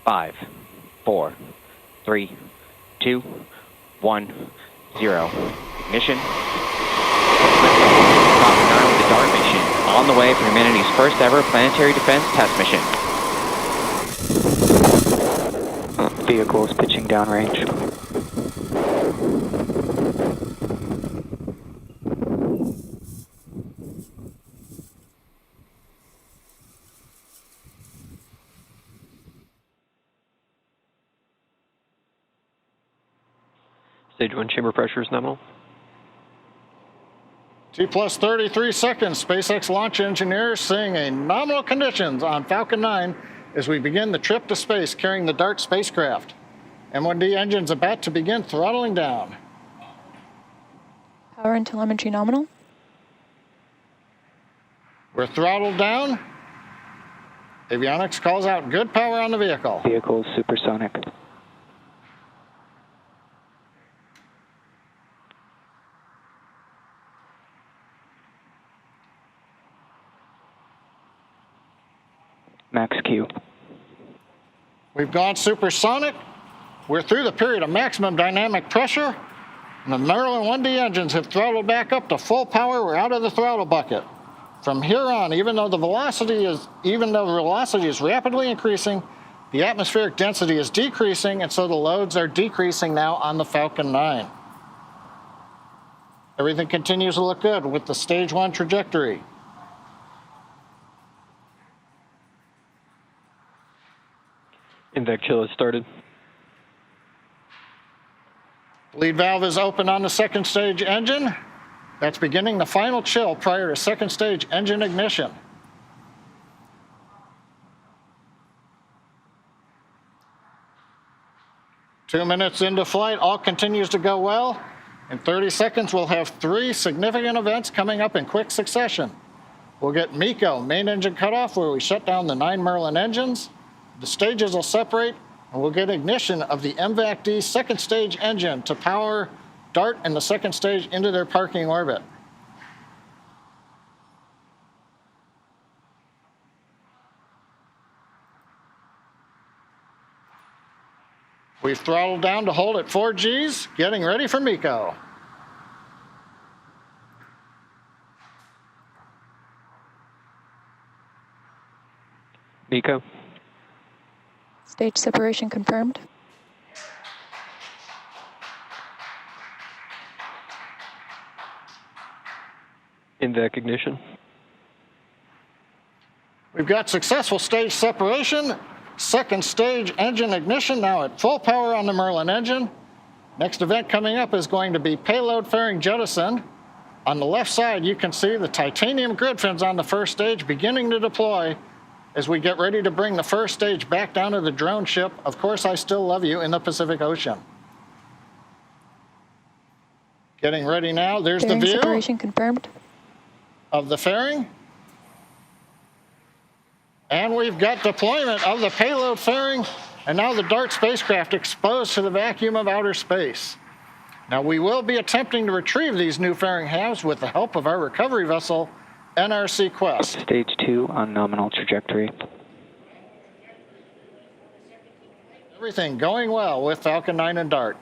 5, 4, 3, 2, 1, 0. Ignition. Falcon 9 with the DART mission on the way for humanity's first ever planetary defense test mission. Vehicles pitching downrange. Stage 1 chamber pressure is nominal. T plus 33 seconds. SpaceX launch engineers seeing a nominal conditions on Falcon 9 as we begin the trip to space carrying the DART spacecraft. M1D engines about to begin throttling down. Power and telemetry nominal. We're throttled down. Avionics calls out good power on the vehicle. Vehicles supersonic. Max Q. We've gone supersonic. We're through the period of maximum dynamic pressure. And the Maryland 1D engines have throttled back up to full power. We're out of the throttle bucket. From here on, even though the velocity is rapidly increasing, the atmospheric density is decreasing, and so the loads are decreasing now on the Falcon 9. Everything continues to look good with the stage 1 trajectory. Invac chill has started. Lead valve is open on the second stage engine. That's beginning the final chill prior to second stage engine ignition. Two minutes into flight, all continues to go well. In 30 seconds, we'll have 3 significant events coming up in quick succession. We'll get MECO, main engine cutoff, where we shut down the 9 Merlin engines. The stages will separate, and we'll get ignition of the MVAC-D second stage engine to power DART and the second stage into their parking orbit. We've throttled down to hold at 4 Gs, getting ready for MECO. MECO. Stage separation confirmed. Invac ignition. We've got successful stage separation. Second stage engine ignition now at full power on the Merlin engine. Next event coming up is going to be payload fairing jettison. On the left side, you can see the titanium grid fins on the first stage beginning to deploy as we get ready to bring the first stage back down to the drone ship, Of Course I Still Love You, in the Pacific Ocean. Getting ready now. There's the view Separation confirmed. of the fairing. And we've got deployment of the payload fairing, and now the DART spacecraft exposed to the vacuum of outer space. Now, we will be attempting to retrieve these new fairing halves with the help of our recovery vessel, NRC Quest. Stage 2 on nominal trajectory. Everything going well with Falcon 9 and DART.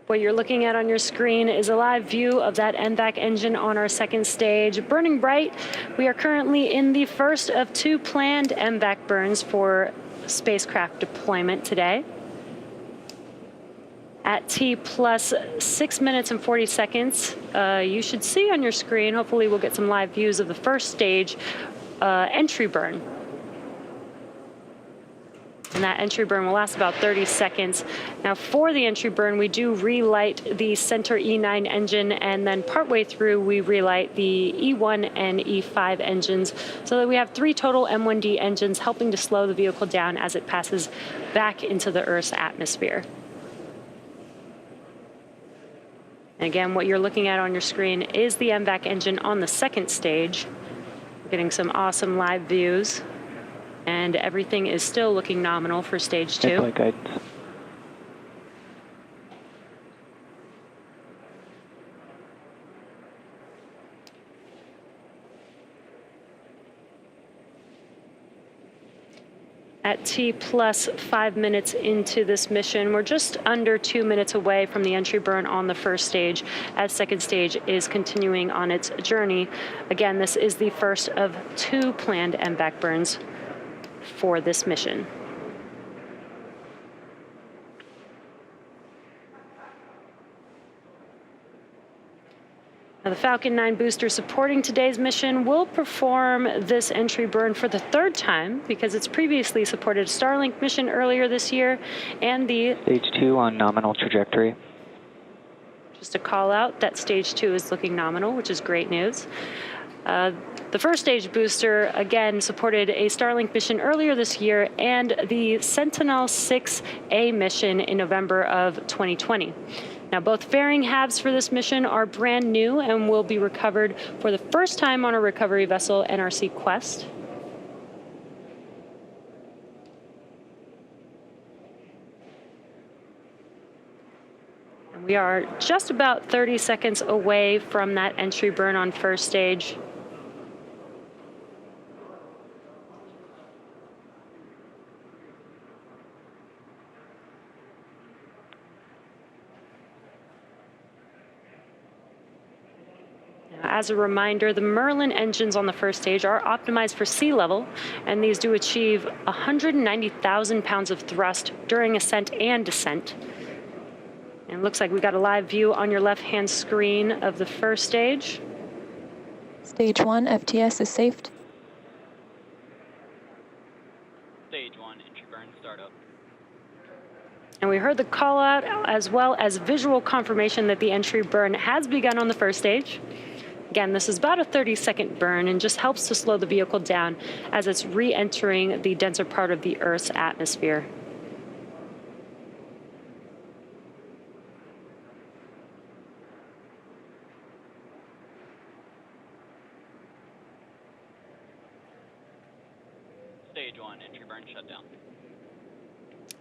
What you're looking at on your screen is a live view of that MVAC engine on our second stage, burning bright. We are currently in the first of 2 planned MVAC burns for spacecraft deployment today. At T plus 6 minutes and 40 seconds, you should see on your screen, hopefully we'll get some live views of the first stage entry burn. And that entry burn will last about 30 seconds. Now for the entry burn, we do relight the center E9 engine, and then partway through we relight the E1 and E5 engines, so that we have 3 total M1D engines helping to slow the vehicle down as it passes back into the Earth's atmosphere. And again, what you're looking at on your screen is the MVAC engine on the second stage. We're getting some awesome live views. And everything is still looking nominal for stage 2. Flight guidance. at T plus 5 minutes into this mission. We're just under 2 minutes away from the entry burn on the first stage, as second stage is continuing on its journey. Again, this is the first of 2 planned MVAC burns for this mission. Now, the Falcon 9 booster supporting today's mission will perform this entry burn for the 3rd time because it's previously supported a Starlink mission earlier this year and the... Stage 2 on nominal trajectory. Just to call out that stage 2 is looking nominal, which is great news. The first stage booster, again, supported a Starlink mission earlier this year and the Sentinel-6A mission in November of 2020. Now, both fairing halves for this mission are brand new and will be recovered for the first time on a recovery vessel, NRC Quest. And we are just about 30 seconds away from that entry burn on first stage. As a reminder, the Merlin engines on the first stage are optimized for sea level, and these do achieve 190,000 pounds of thrust during ascent and descent. And it looks like we got a live view on your left-hand screen of the first stage. Stage 1, FTS is safe. Stage 1, entry burn startup. And we heard the call out as well as visual confirmation that the entry burn has begun on the first stage. Again, this is about a 30-second burn and just helps to slow the vehicle down as it's re-entering the denser part of the Earth's atmosphere. Stage 1, entry burn shutdown.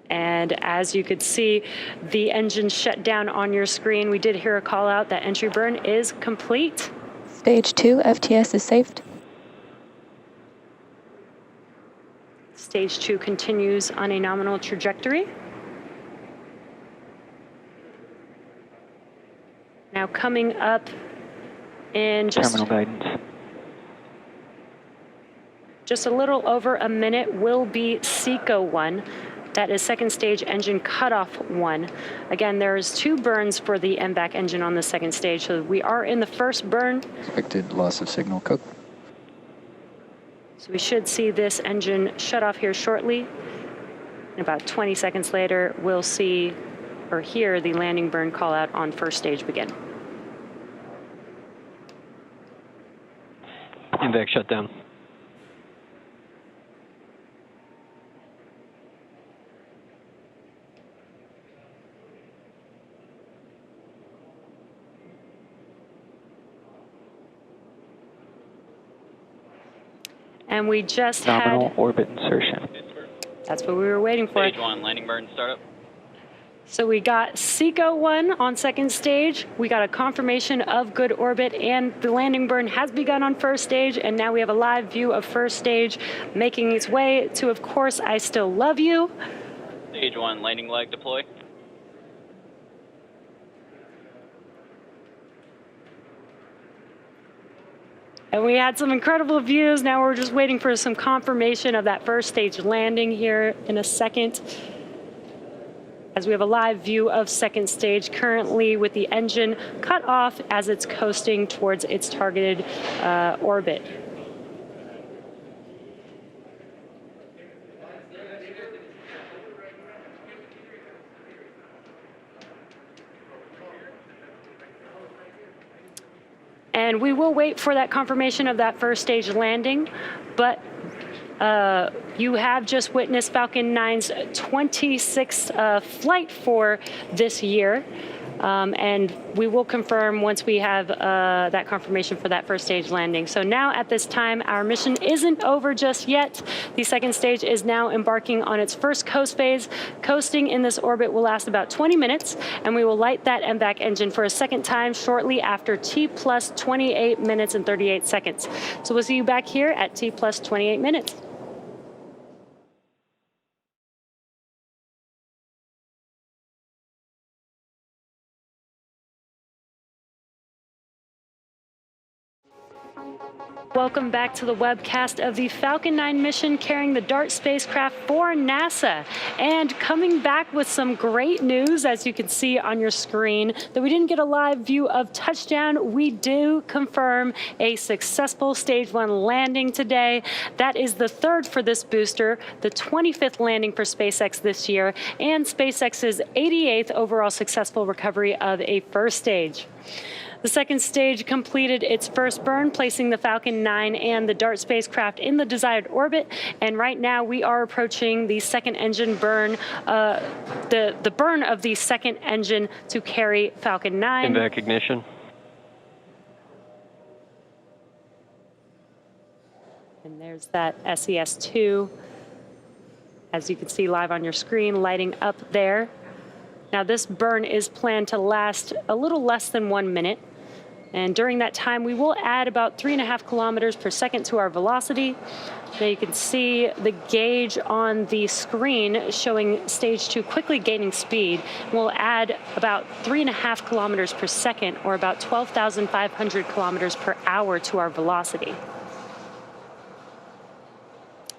And as you could see, the engine shut down on your screen. We did hear a call out that entry burn is complete. Stage 2, FTS is safe. Stage 2 continues on a nominal trajectory. Now coming up in Terminal guidance. just a little over a minute will be SECO 1. That is second stage engine cutoff 1. Again, there's 2 burns for the MVAC engine on the second stage, so we are in the first burn. Expected loss of signal code. So we should see this engine shut off here shortly. And about 20 seconds later, we'll see or hear the landing burn call out on first stage begin. MVAC shutdown. And we just Nominal had, orbit insertion. that's what we were waiting for. Stage 1, landing burn startup. So we got SECO 1 on second stage. We got a confirmation of good orbit, and the landing burn has begun on first stage. And now we have a live view of first stage making its way to, of course, I Still Love You. Stage 1, landing leg deploy. And we had some incredible views. Now we're just waiting for some confirmation of that first stage landing here in a second. As we have a live view of second stage currently with the engine cut off as it's coasting towards its targeted orbit. And we will wait for that confirmation of that first stage landing, but you have just witnessed Falcon 9's 26th flight for this year. And we will confirm once we have that confirmation for that first stage landing. So now at this time, our mission isn't over just yet. The second stage is now embarking on its first coast phase. Coasting in this orbit will last about 20 minutes, and we will light that MVAC engine for a second time shortly after T plus 28 minutes and 38 seconds. So we'll see you back here at T plus 28 minutes. Welcome back to the webcast of the Falcon 9 mission carrying the DART spacecraft for NASA. And coming back with some great news, as you can see on your screen, that we didn't get a live view of touchdown. We do confirm a successful Stage 1 landing today. That is the third for this booster, the 25th landing for SpaceX this year, and SpaceX's 88th overall successful recovery of a first stage. The second stage completed its first burn, placing the Falcon 9 and the DART spacecraft in the desired orbit. And right now we are approaching the second engine burn, the burn of the second engine to carry Falcon 9. INVAC ignition. And there's that SES-2, as you can see live on your screen, lighting up there. Now this burn is planned to last a little less than 1 minute. And during that time, we will add about 3.5 kilometers per second to our velocity. Now you can see the gauge on the screen showing Stage 2 quickly gaining speed. We'll add about 3.5 kilometers per second, or about 12,500 kilometers per hour to our velocity.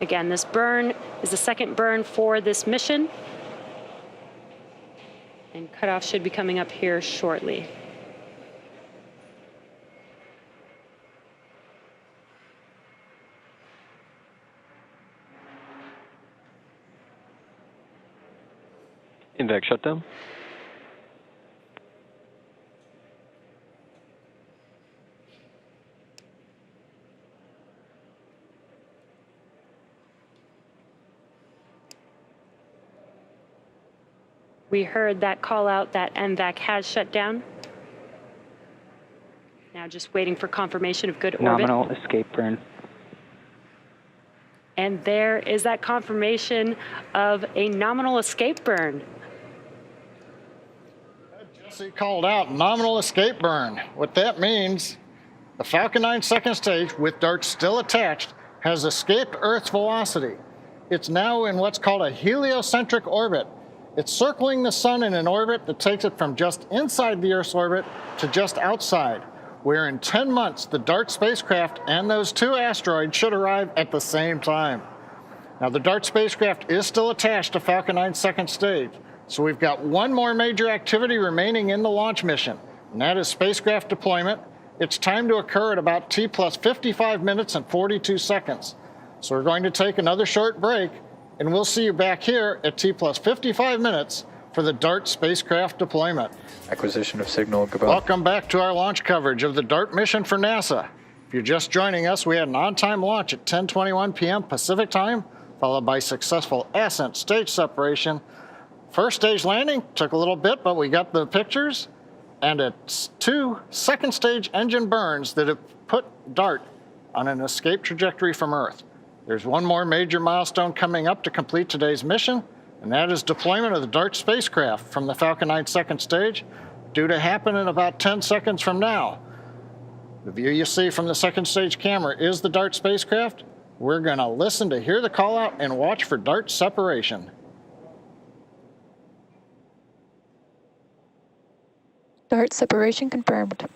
Again, this burn is the second burn for this mission. And cutoff should be coming up here shortly. INVAC shutdown. We heard that call out that MVAC has shut down. Now just waiting for confirmation of good orbit. Nominal escape burn. And there is that confirmation of a nominal escape burn. Jesse called out nominal escape burn. What that means, the Falcon 9 second stage, with DART still attached, has escaped Earth's velocity. It's now in what's called a heliocentric orbit. It's circling the sun in an orbit that takes it from just inside the Earth's orbit to just outside, where in 10 months, the DART spacecraft and those 2 asteroids should arrive at the same time. Now, the DART spacecraft is still attached to Falcon 9's second stage, so we've got one more major activity remaining in the launch mission, and that is spacecraft deployment. It's timed to occur at about T plus 55 minutes and 42 seconds. So we're going to take another short break, and we'll see you back here at T plus 55 minutes for the DART spacecraft deployment. Acquisition of signal, goodbye. Welcome back to our launch coverage of the DART mission for NASA. If you're just joining us, we had an on-time launch at 10:21 p.m. Pacific time, followed by successful ascent stage separation. First stage landing took a little bit, but we got the pictures. And it's 2 second stage engine burns that have put DART on an escape trajectory from Earth. There's one more major milestone coming up to complete today's mission, and that is deployment of the DART spacecraft from the Falcon 9 second stage, due to happen in about 10 seconds from now. The view you see from the second stage camera is the DART spacecraft. We're going to listen to hear the call out and watch for DART separation. DART separation confirmed.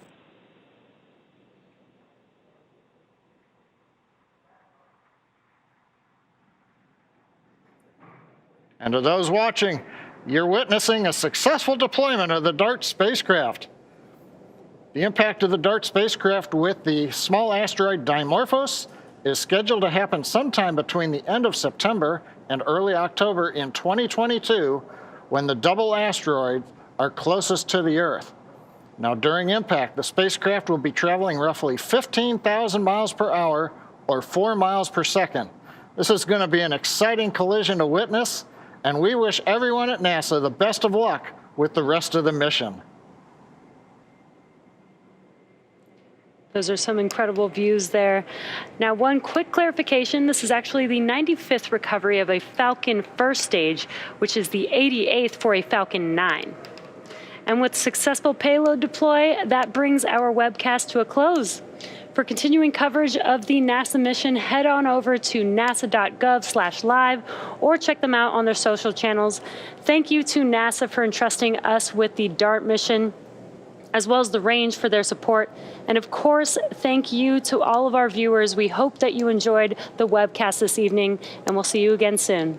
And to those watching, you're witnessing a successful deployment of the DART spacecraft. The impact of the DART spacecraft with the small asteroid Dimorphos is scheduled to happen sometime between the end of September and early October in 2022, when the double asteroids are closest to the Earth. Now, during impact, the spacecraft will be traveling roughly 15,000 miles per hour, or 4 miles per second. This is going to be an exciting collision to witness, and we wish everyone at NASA the best of luck with the rest of the mission. Those are some incredible views there. Now, one quick clarification. This is actually the 95th recovery of a Falcon first stage, which is the 88th for a Falcon 9. And with successful payload deploy, that brings our webcast to a close. For continuing coverage of the NASA mission, head on over to nasa.gov/live or check them out on their social channels. Thank you to NASA for entrusting us with the DART mission. as well as the range for their support. And of course, thank you to all of our viewers. We hope that you enjoyed the webcast this evening, and we'll see you again soon.